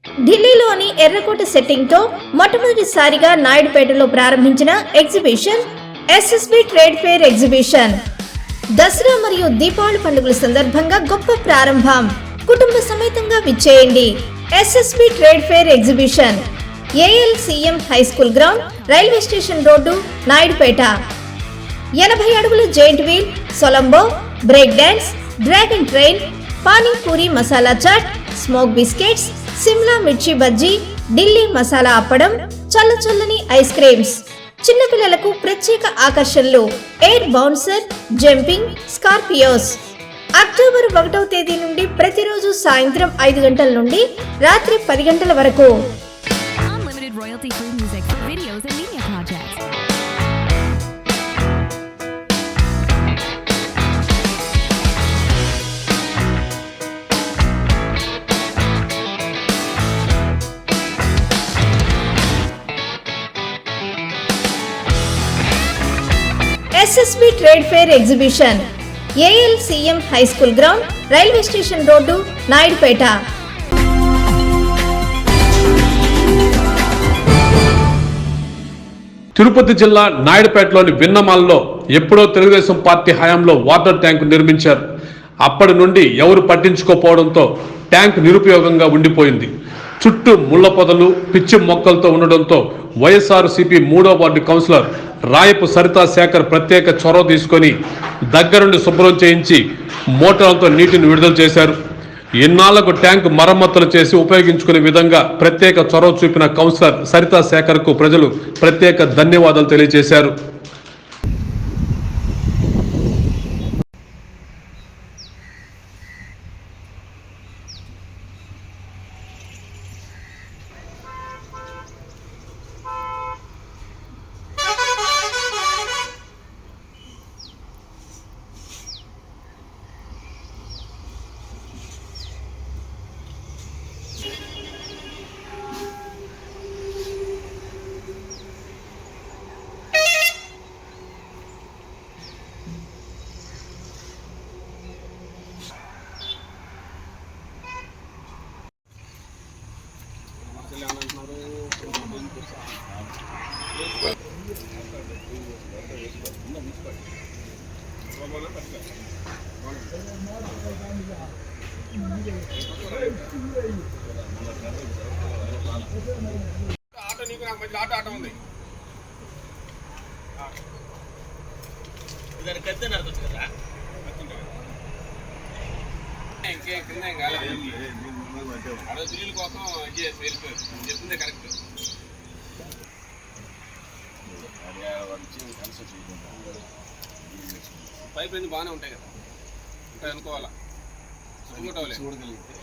ఢిల్లీలోని ఎర్రకోట సెట్టింగ్తో మొట్టమొదటిసారిగా నాయుడుపేటలో ప్రారంభించిన exhibition SSB trade fair exhibition Dasara మరియు దీపావళి పండుగల సందర్భంగా గొప్ప ప్రారంభం. కుటుంబ సమేతంగా విచ్చేయండి. SSB trade fair exhibition ALCM high school ground, railway station road, Naidupeta. 80 అడుగుల జైంట్ వీల్, సొలంబో, break dance, dragon train, panipuri masala chaat, smoke biscuits, Shimla mirchi bajji, Delhi masala appadam, చల్లచల్లని ఐస్ క్రీమ్స్. చిన్నపిల్లలకు ప్రత్యేక ఆకర్షణలు, air bouncer, jumping, scorpios. October 1వ తేదీ నుండి ప్రతిరోజు సాయంత్రం 5 గంటల నుండి రాత్రి 10 గంటల వరకు. SSB trade fair exhibition ALCM high school ground, railway station road, Naidupeta. Tirupati జిల్లా నాయుడుపేటలోని విన్నమాల్లో ఎప్పుడో తెలుగుదేశం పార్టీ హయాంలో వాటర్ ట్యాంకు నిర్మించారు. అప్పటి నుండి ఎవరు పట్టించుకోపోవడంతో ట్యాంక్ నిరుపయోగంగా ఉండిపోయింది. చుట్టూ ముళ్ల పొదలు, పిచ్చి మొక్కలతో ఉండడంతో వైఎస్ఆర్సీపీ 3వ వార్డు కౌన్సిలర్ రాయపు సరితా శేఖర్ ప్రత్యేక చొరవ తీసుకొని దగ్గరుండి శుభ్రం చేయించి మోటార్లతో నీటిని విడుదల చేశారు. ఇన్నాళ్లకు ట్యాంకు మరమ్మతులు చేసి ఉపయోగించుకునే విధంగా ప్రత్యేక చొరవ చూపిన కౌన్సిలర్ సరితా శేఖర్కు ప్రజలు ప్రత్యేక ధన్యవాదాలు తెలియజేశారు. ఆటో నీకు నాకు మధ్య ఆటో ఉంది. దాన్ని కత్తే నడవచ్చు కదా, ఇంకేం కింద ఏం కాలేదు. అడవి బిల్లుల కోసం వెళ్ళిపోయారు. చెప్పిందే కరెక్ట్. పైప్ అన్ని బాగానే ఉంటాయి కదా, ఉంటాయి అనుకోవాలా. చూడగలిగితే